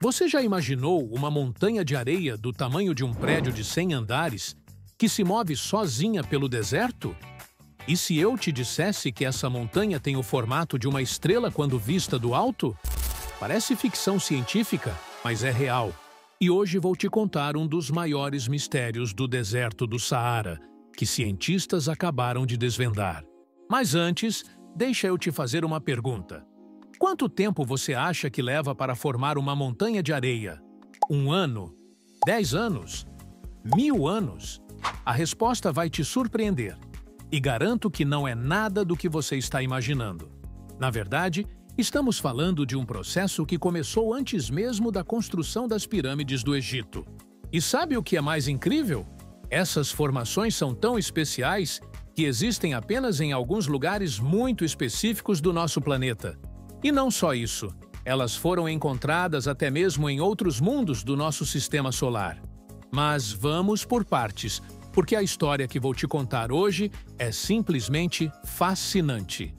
Você já imaginou uma montanha de areia do tamanho de um prédio de 100 andares que se move sozinha pelo deserto? E se eu te dissesse que essa montanha tem o formato de uma estrela quando vista do alto? Parece ficção científica, mas é real. E hoje vou te contar um dos maiores mistérios do deserto do Saara, que cientistas acabaram de desvendar. Mas antes, deixa eu te fazer uma pergunta. Quanto tempo você acha que leva para formar uma montanha de areia? 1 ano? 10 anos? 1000 anos? A resposta vai te surpreender. E garanto que não é nada do que você está imaginando. Na verdade, estamos falando de um processo que começou antes mesmo da construção das pirâmides do Egito. E sabe o que é mais incrível? Essas formações são tão especiais que existem apenas em alguns lugares muito específicos do nosso planeta. E não só isso, elas foram encontradas até mesmo em outros mundos do nosso sistema solar. Mas vamos por partes, porque a história que vou te contar hoje é simplesmente fascinante.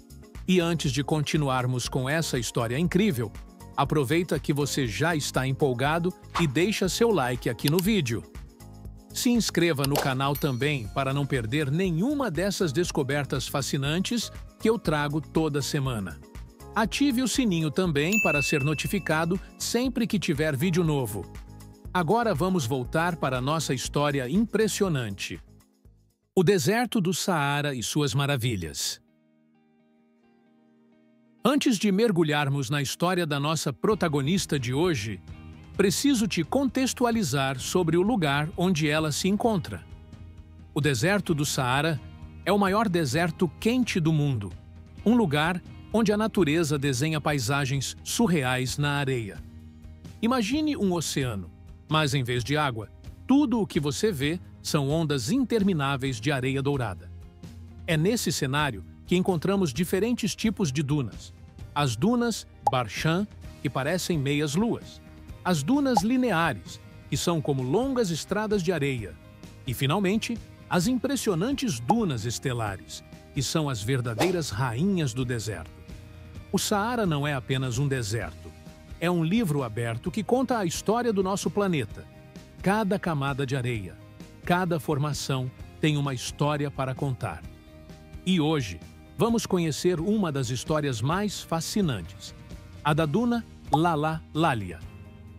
E antes de continuarmos com essa história incrível, aproveita que você já está empolgado e deixa seu like aqui no vídeo. Se inscreva no canal também para não perder nenhuma dessas descobertas fascinantes que eu trago toda semana. Ative o sininho também para ser notificado sempre que tiver vídeo novo. Agora vamos voltar para a nossa história impressionante. O deserto do Saara e suas maravilhas. Antes de mergulharmos na história da nossa protagonista de hoje, preciso te contextualizar sobre o lugar onde ela se encontra. O deserto do Saara é o maior deserto quente do mundo, um lugar onde a natureza desenha paisagens surreais na areia. Imagine um oceano, mas em vez de água, tudo o que você vê são ondas intermináveis de areia dourada. É nesse cenário que encontramos diferentes tipos de dunas. As dunas Barshan, que parecem meias-luas. As dunas lineares, que são como longas estradas de areia. E, finalmente, as impressionantes dunas estelares, que são as verdadeiras rainhas do deserto. O Saara não é apenas um deserto. É um livro aberto que conta a história do nosso planeta. Cada camada de areia, cada formação tem uma história para contar. E hoje, vamos conhecer uma das histórias mais fascinantes, a da duna Lala Lalia,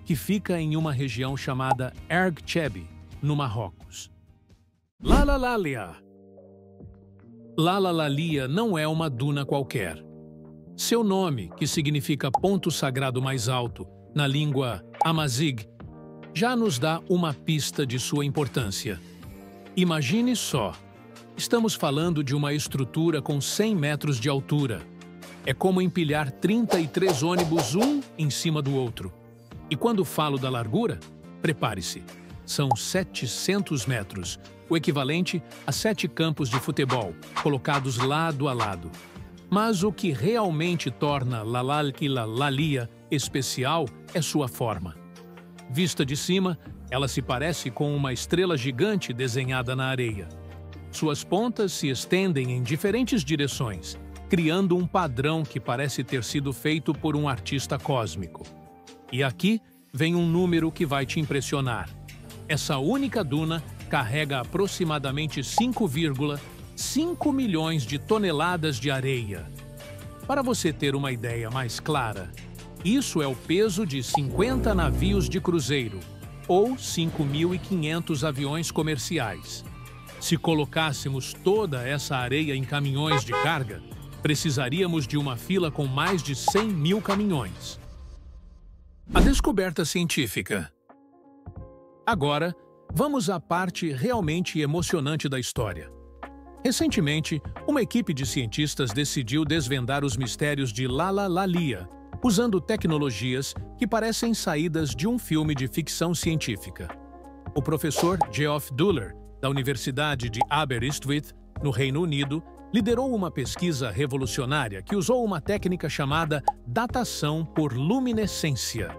que fica em uma região chamada Erg Chebi, no Marrocos. Lala Lalia. Lala Lalia não é uma duna qualquer. Seu nome, que significa ponto sagrado mais alto, na língua Amazigh, já nos dá uma pista de sua importância. Imagine só, estamos falando de uma estrutura com 100 metros de altura. É como empilhar 33 ônibus um em cima do outro. E quando falo da largura, prepare-se, são 700 metros, o equivalente a 7 campos de futebol, colocados lado a lado. Mas o que realmente torna Lala Lalia especial é sua forma. Vista de cima, ela se parece com uma estrela gigante desenhada na areia. Suas pontas se estendem em diferentes direções, criando um padrão que parece ter sido feito por um artista cósmico. E aqui vem um número que vai te impressionar. Essa única duna carrega aproximadamente 5,5 milhões de toneladas de areia. Para você ter uma ideia mais clara, isso é o peso de 50 navios de cruzeiro, ou 5.500 aviões comerciais. Se colocássemos toda essa areia em caminhões de carga, precisaríamos de uma fila com mais de 100 mil caminhões. A descoberta científica. Agora, vamos à parte realmente emocionante da história. Recentemente, uma equipe de cientistas decidiu desvendar os mistérios de Lala Lalia, usando tecnologias que parecem saídas de um filme de ficção científica. O professor Geoff Duller, da Universidade de Aberystwyth, no Reino Unido, liderou uma pesquisa revolucionária que usou uma técnica chamada datação por luminescência.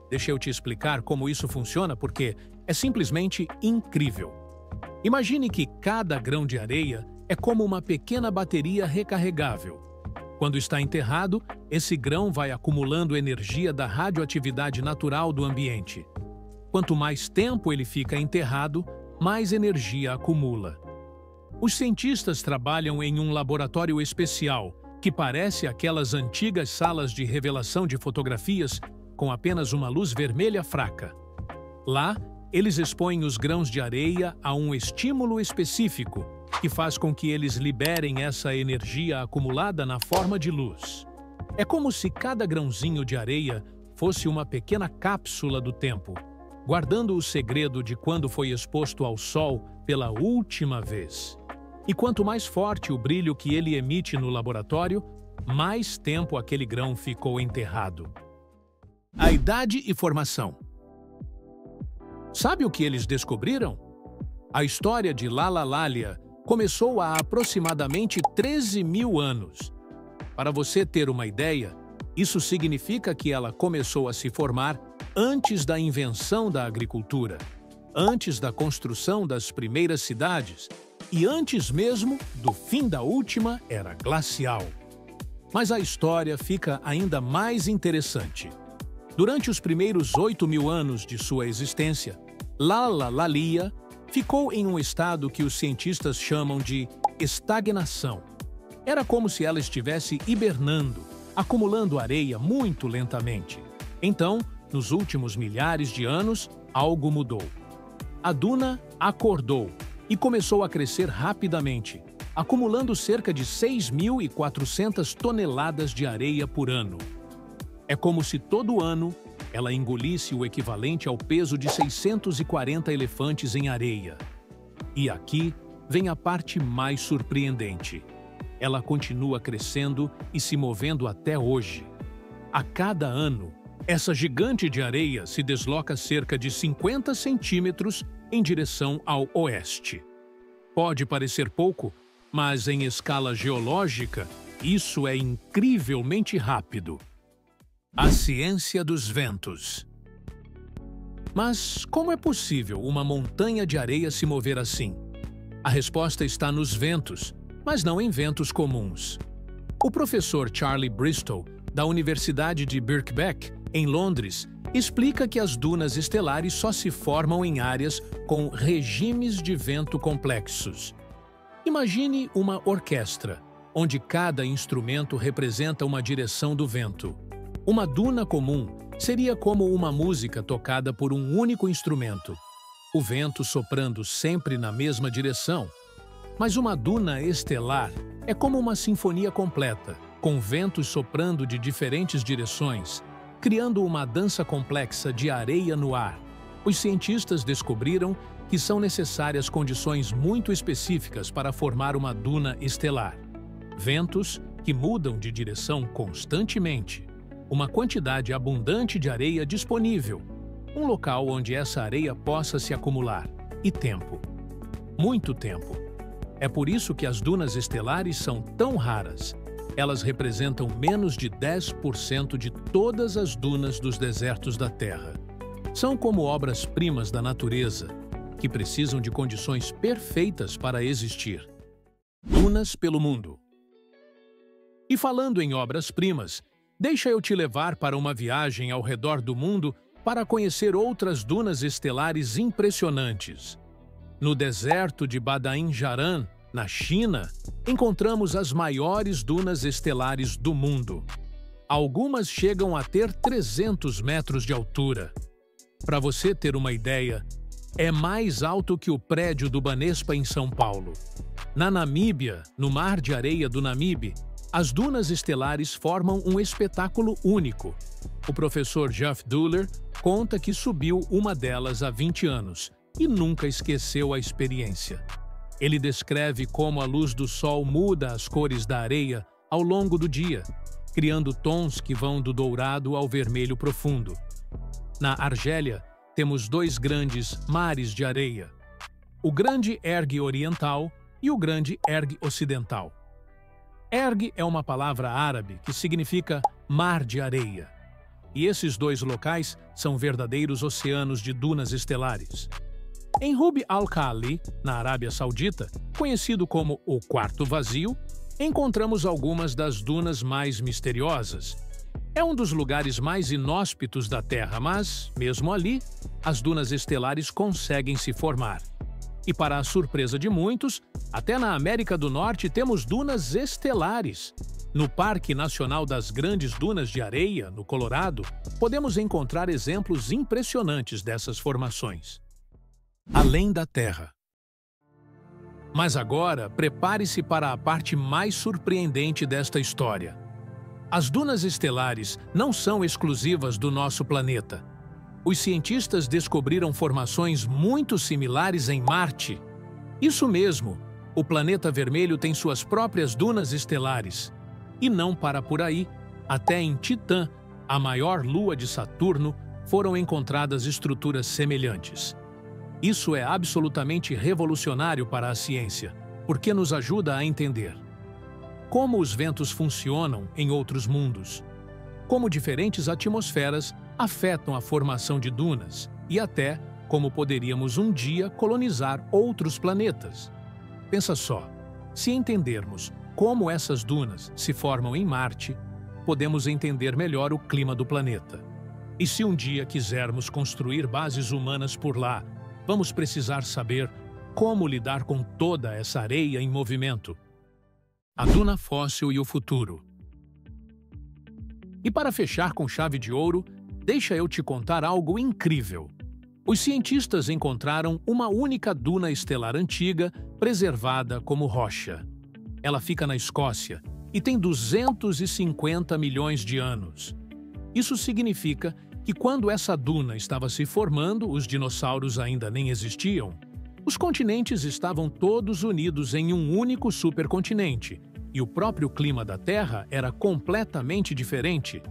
Deixa eu te explicar como isso funciona porque é simplesmente incrível. Imagine que cada grão de areia é como uma pequena bateria recarregável. Quando está enterrado, esse grão vai acumulando energia da radioatividade natural do ambiente. Quanto mais tempo ele fica enterrado, mais energia acumula. Os cientistas trabalham em um laboratório especial, que parece aquelas antigas salas de revelação de fotografias com apenas uma luz vermelha fraca. Lá, eles expõem os grãos de areia a um estímulo específico, que faz com que eles liberem essa energia acumulada na forma de luz. É como se cada grãozinho de areia fosse uma pequena cápsula do tempo, guardando o segredo de quando foi exposto ao sol pela última vez. E quanto mais forte o brilho que ele emite no laboratório, mais tempo aquele grão ficou enterrado. A idade e formação. Sabe o que eles descobriram? A história de Lala-Lália começou há aproximadamente 13 mil anos. Para você ter uma ideia, isso significa que ela começou a se formar antes da invenção da agricultura, antes da construção das primeiras cidades e antes mesmo do fim da última era glacial. Mas a história fica ainda mais interessante. Durante os primeiros 8 mil anos de sua existência, Lala-Lália ficou em um estado que os cientistas chamam de estagnação. Era como se ela estivesse hibernando, acumulando areia muito lentamente. Então, nos últimos milhares de anos, algo mudou. A duna acordou e começou a crescer rapidamente, acumulando cerca de 6.400 toneladas de areia por ano. É como se todo ano ela engolisse o equivalente ao peso de 640 elefantes em areia. E aqui vem a parte mais surpreendente. Ela continua crescendo e se movendo até hoje. A cada ano, essa gigante de areia se desloca cerca de 50 centímetros em direção ao oeste. Pode parecer pouco, mas em escala geológica, isso é incrivelmente rápido. A ciência dos ventos. Mas como é possível uma montanha de areia se mover assim? A resposta está nos ventos, mas não em ventos comuns. O professor Charlie Bristol, da Universidade de Birkbeck, em Londres, explica que as dunas estelares só se formam em áreas com regimes de vento complexos. Imagine uma orquestra, onde cada instrumento representa uma direção do vento. Uma duna comum seria como uma música tocada por um único instrumento, o vento soprando sempre na mesma direção. Mas uma duna estelar é como uma sinfonia completa, com ventos soprando de diferentes direções, criando uma dança complexa de areia no ar. Os cientistas descobriram que são necessárias condições muito específicas para formar uma duna estelar. Ventos que mudam de direção constantemente, uma quantidade abundante de areia disponível, um local onde essa areia possa se acumular, e tempo. Muito tempo. É por isso que as dunas estelares são tão raras. Elas representam menos de 10% de todas as dunas dos desertos da Terra. São como obras-primas da natureza, que precisam de condições perfeitas para existir. Dunas pelo mundo. E falando em obras-primas, deixa eu te levar para uma viagem ao redor do mundo para conhecer outras dunas estelares impressionantes. No deserto de Badain Jaran, na China, encontramos as maiores dunas estelares do mundo. Algumas chegam a ter 300 metros de altura. Para você ter uma ideia, é mais alto que o prédio do Banespa em São Paulo. Na Namíbia, no Mar de Areia do Namibe, as dunas estelares formam um espetáculo único. O professor Jeff Duller conta que subiu uma delas há 20 anos e nunca esqueceu a experiência. Ele descreve como a luz do sol muda as cores da areia ao longo do dia, criando tons que vão do dourado ao vermelho profundo. Na Argélia, temos dois grandes mares de areia, o Grande Erg Oriental e o Grande Erg Ocidental. Erg é uma palavra árabe que significa mar de areia. E esses dois locais são verdadeiros oceanos de dunas estelares. Em Rub al-Khali, na Arábia Saudita, conhecido como o Quarto Vazio, encontramos algumas das dunas mais misteriosas. É um dos lugares mais inóspitos da Terra, mas, mesmo ali, as dunas estelares conseguem se formar. E para a surpresa de muitos, até na América do Norte temos dunas estelares. No Parque Nacional das Grandes Dunas de Areia, no Colorado, podemos encontrar exemplos impressionantes dessas formações. Além da Terra. Mas agora, prepare-se para a parte mais surpreendente desta história. As dunas estelares não são exclusivas do nosso planeta. Os cientistas descobriram formações muito similares em Marte. Isso mesmo, o planeta vermelho tem suas próprias dunas estelares. E não para por aí, até em Titã, a maior lua de Saturno, foram encontradas estruturas semelhantes. Isso é absolutamente revolucionário para a ciência, porque nos ajuda a entender como os ventos funcionam em outros mundos, como diferentes atmosferas afetam a formação de dunas e até como poderíamos um dia colonizar outros planetas. Pensa só, se entendermos como essas dunas se formam em Marte, podemos entender melhor o clima do planeta. E se um dia quisermos construir bases humanas por lá, vamos precisar saber como lidar com toda essa areia em movimento. A duna fóssil e o futuro. E para fechar com chave de ouro, deixa eu te contar algo incrível. Os cientistas encontraram uma única duna estelar antiga preservada como rocha. Ela fica na Escócia e tem 250 milhões de anos. Isso significa que quando essa duna estava se formando, os dinossauros ainda nem existiam. Os continentes estavam todos unidos em um único supercontinente, e o próprio clima da Terra era completamente diferente.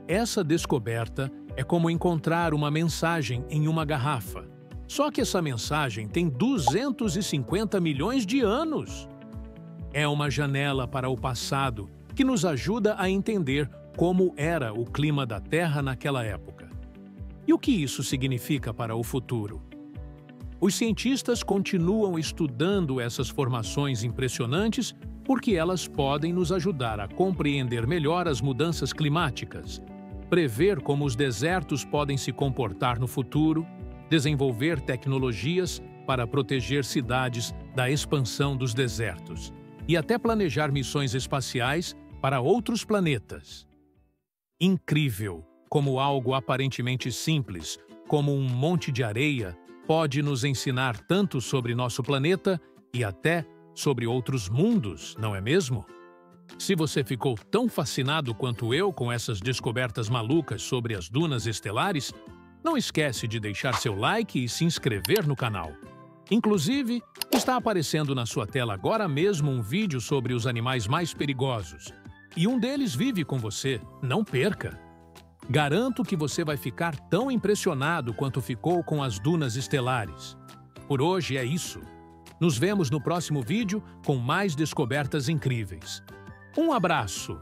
Essa descoberta é como encontrar uma mensagem em uma garrafa. Só que essa mensagem tem 250 milhões de anos. É uma janela para o passado que nos ajuda a entender como era o clima da Terra naquela época. E o que isso significa para o futuro? Os cientistas continuam estudando essas formações impressionantes porque elas podem nos ajudar a compreender melhor as mudanças climáticas, prever como os desertos podem se comportar no futuro, desenvolver tecnologias para proteger cidades da expansão dos desertos e até planejar missões espaciais para outros planetas. Incrível como algo aparentemente simples, como um monte de areia, pode nos ensinar tanto sobre nosso planeta e até sobre outros mundos, não é mesmo? Se você ficou tão fascinado quanto eu com essas descobertas malucas sobre as dunas estelares, não esquece de deixar seu like e se inscrever no canal. Inclusive, está aparecendo na sua tela agora mesmo um vídeo sobre os animais mais perigosos. E um deles vive com você, não perca! Garanto que você vai ficar tão impressionado quanto ficou com as dunas estelares. Por hoje é isso. Nos vemos no próximo vídeo com mais descobertas incríveis. Um abraço!